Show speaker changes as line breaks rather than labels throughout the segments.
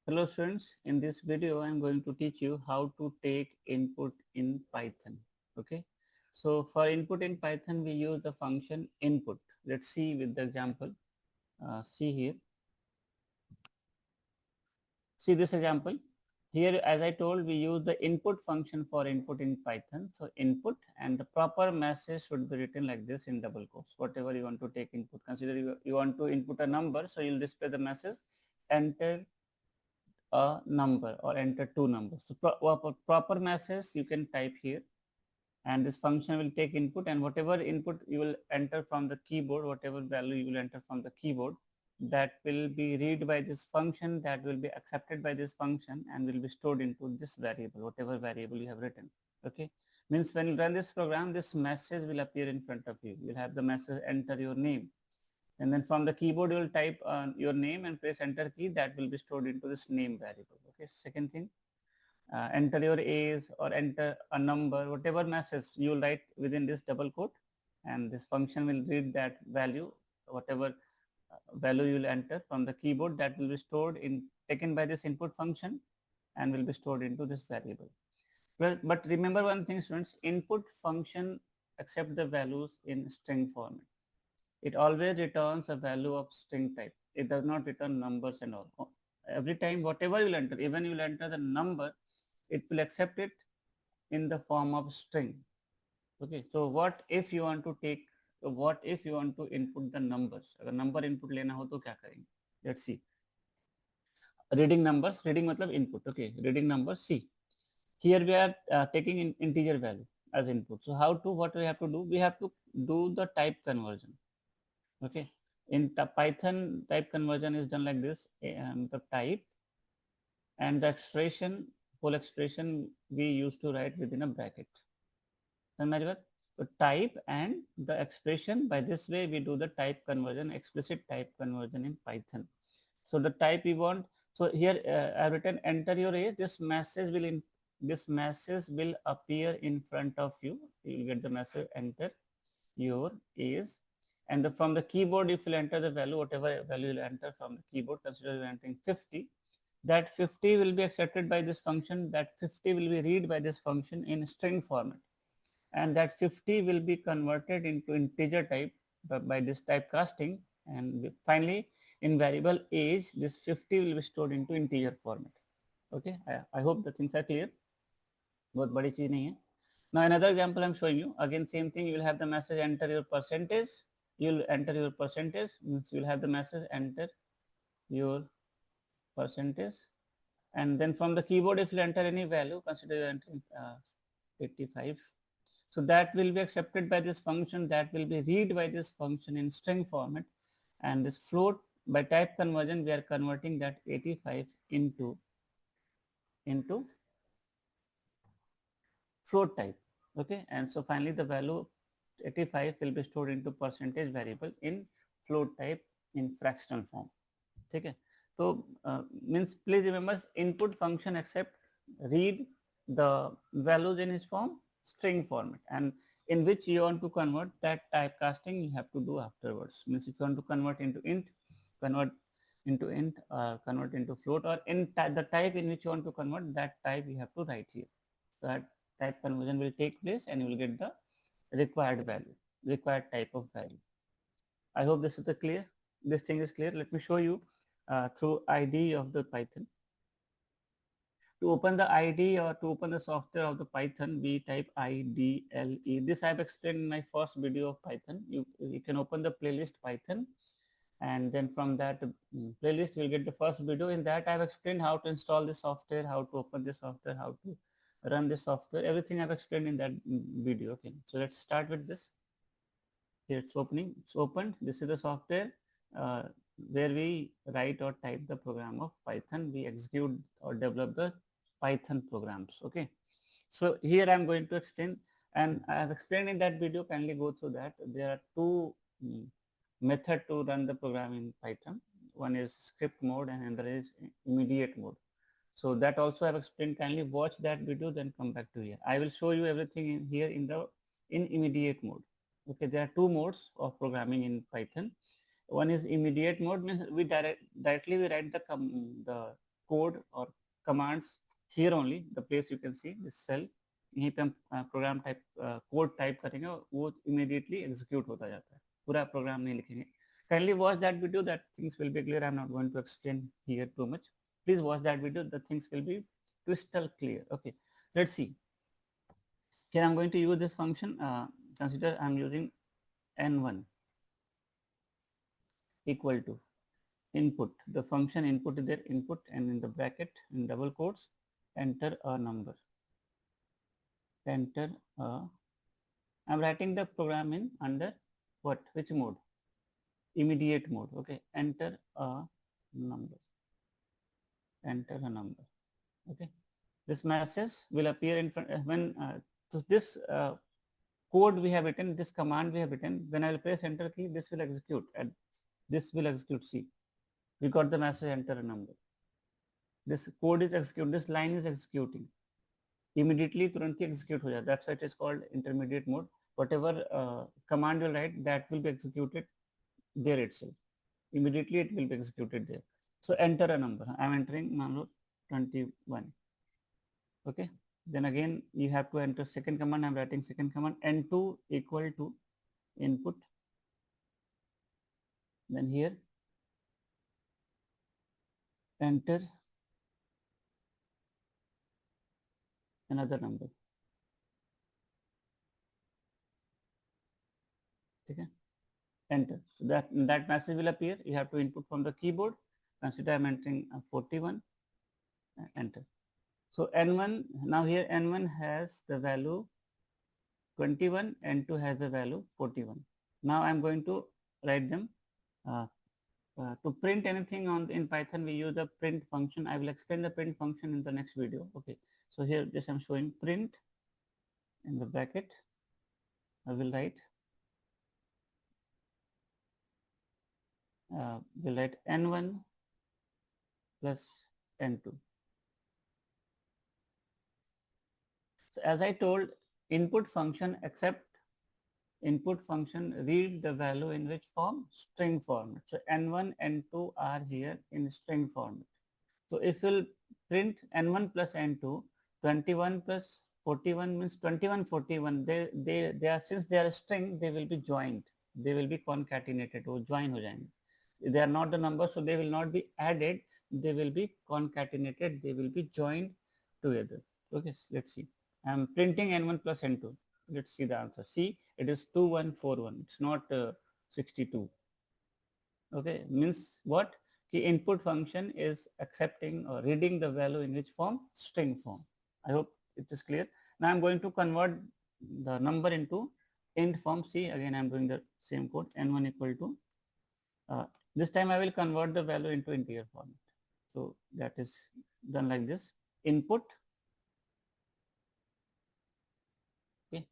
Hello students, in this video I am going to teach you how to take input in Python. Okay, so for input in Python we use the function input. Let's see with the example. See here, see this example. Here as I told we use the input function for input in Python. So input and the proper message should be written like this in double quotes. Whatever you want to take input, consider you want to input a number, so you'll display the message enter a number or enter two numbers. So proper message you can type here, and this function will take input, and whatever input you will enter from the keyboard, whatever value you will enter from the keyboard, that will be read by this function, that will be accepted by this function and will be stored into this variable, whatever variable you have written. Okay, means when you run this program, this message will appear in front of you. You'll have the message enter your name, and then from the keyboard you will type your name and press enter key, that will be stored into this name variable. Okay, second thing, enter your age or enter a number, whatever message you will write within this double quote, and this function will read that value, whatever value you will enter from the keyboard, that will be stored in, taken by this input function and will be stored into this variable. Well, but remember one thing students, input function accept the values in string format. It always returns a value of string type. It does not return numbers and all. Every time whatever you will enter, even you will enter the number, it will accept it in the form of string. Okay, so what if you want to take, what if you want to input the numbers? अगर number input लेना हो तो क्या करेंगे? Let's see. Reading numbers, reading मतलब input. Okay, reading numbers. See, here we are taking in integer value as input. So how to, what we have to do? We have to do the type conversion. Okay, in Python, type conversion is done like this, and the type and the expression, whole expression we used to write within a bracket. So type and the expression, by this way we do the type conversion, explicit type conversion in Python. So the type we want, so here I've written enter your age. This message will appear in front of you. You will get the message enter your age, and from the keyboard if you enter the value, whatever value you enter from the keyboard, consider you entering 50, that 50 will be accepted by this function, that 50 will be read by this function in string format, and that 50 will be converted into integer type by this typecasting, and finally in variable age this 50 will be stored into integer format. Okay, I hope the things are clear. बहुत बड़ी चीज नहीं है. Now another example I'm showing you. Again same thing, you will have the message enter your percentage. You'll enter your percentage, means you'll have the message enter your percentage, and then from the keyboard if you enter any value, consider you entering 85. So that will be accepted by this function, that will be read by this function in string format, and this float, by type conversion we are converting that 85 into float type. Okay, and so finally the value 85 will be stored into percentage variable in float type in fractional form. Okay, so means please remember, input function accept read the values in its form string format, and in which you want to convert, that typecasting you have to do afterwards. Means if you want to convert into int, convert into float, or in the type in which you want to convert, that type you have to write here. So that type conversion will take place and you will get the required value, required type of value. I hope this is clear. This thing is clear. Let me show you through IDE of the Python. To open the IDE or to open the software of the Python, we type IDLE. This I have explained in my first video of Python. You can open the playlist Python, and then from that playlist you will get the first video. In that I have explained how to install the software, how to open the software, how to run the software. Everything I've explained in that video. Okay, so let's start with this. Here it's opening, it's opened. This is the software where we write or type the program of Python. We execute or develop the Python programs. Okay, so here I'm going to explain, and I have explained in that video. Kindly go through that. There are two method to run the program in Python. One is script mode and another is immediate mode. So that also I've explained. Kindly watch that video, then come back to here. I will show you everything in here in immediate mode. Okay, there are two modes of programming in Python. One is immediate mode, means we directly we write the code or commands here only, the place you can see this cell, यहीं पे हम program type code type करेंगे और वो immediately execute होता जाता है, पूरा प्रोग्राम नहीं लिखेंगे. Kindly watch that video, that things will be clear. I'm not going to explain here too much. Please watch that video, the things will be crystal clear. Okay, let's see. Here I'm going to use this function. Consider I'm using n1 equal to input. The function input is there, input, and in the bracket in double quotes enter a number. Enter a, I'm writing the program in under what, which mode? Immediate mode. Okay, enter a number. Enter a number. Okay, this message will appear in front when so this code we have written, this command we have written. When I will press enter key, this will execute, and this will execute. See, we got the message enter a number. This code is executed, this line is executing immediately, तुरंत ही execute हो जाता. That's why it is called intermediate mode. Whatever command you write, that will be executed there itself. Immediately it will be executed there. So enter a number. I am entering मान लो 21. Okay. Then again you have to enter second command. I am writing second command, n2 equal to input. Then here enter another number. Okay. Enter. So that message will appear. You have to input from the keyboard. Consider I am entering 41. Enter. So n1, now here n1 has the value 21, n2 has the value 41. Now I am going to write them. To print anything in Python, we use the print function. I will explain the print function in the next video. Okay. So here just I'm showing print in the bracket. I will write we'll write n1 plus n2. So as I told, input function accept input function read the value in which form? String format. So n1, n2 are here in string format. So if we'll print n1 plus n2, 21 plus 41 means 21, 41. They are, since they are a string, they will be joined. They will be concatenated or join ho jayenge. They are not the number, so they will not be added. They will be concatenated. They will be joined together. Okay, let's see. I am printing n1 plus n2. Let's see the answer. See, it is 2141. It's not 62. Okay, means what? The input function is accepting or reading the value in which form? String form. I hope it is clear. Now I'm going to convert the number into int form. See, again I'm doing the same code, n1 equal to this time I will convert the value into integer format. So that is done like this. Input, okay,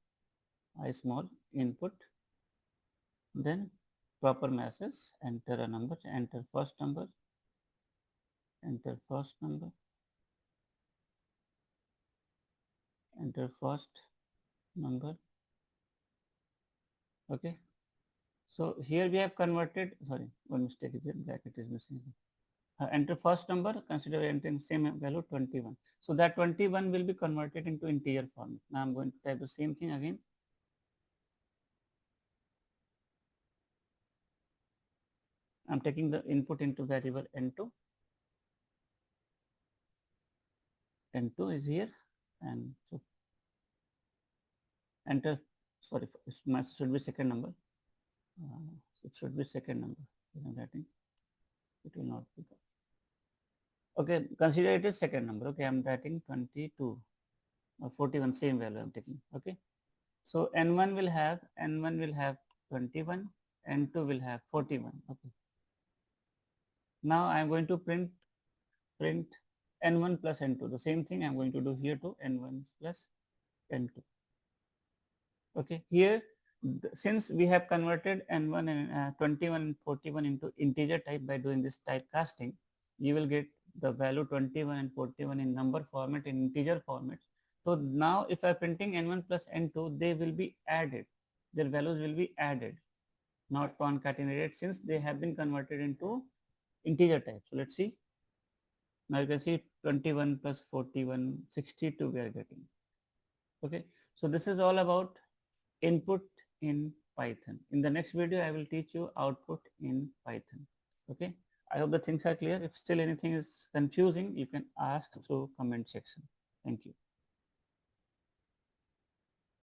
I small input, then proper message, enter a number, enter first number, enter first number, enter first number. Okay. So here we have converted, sorry, one mistake is there, bracket is missing. Enter first number, consider entering same value 21. So that 21 will be converted into integer format. Now I'm going to type the same thing again. I'm taking the input into variable n2. n2 is here, and so enter, sorry, it should be second number. It should be second number. I'm writing. It will not be. Okay, consider it is second number. Okay, I'm writing 22 or 41, same value I'm taking. Okay, so n1 will have 21, n2 will have 41. Okay. Now I'm going to print n1 plus n2. The same thing I'm going to do here to n1 plus n2. Okay, here since we have converted n1 and 21 and 41 into integer type by doing this typecasting, you will get the value 21 and 41 in number format, in integer format. So now if I'm printing n1 plus n2, they will be added. Their values will be added, not concatenated, since they have been converted into integer type. So let's see. Now you can see 21 plus 41, 62 we are getting. Okay. So this is all about input in Python. In the next video, I will teach you output in Python. Okay. I hope the things are clear. If still anything is confusing, you can ask through comment section. Thank you.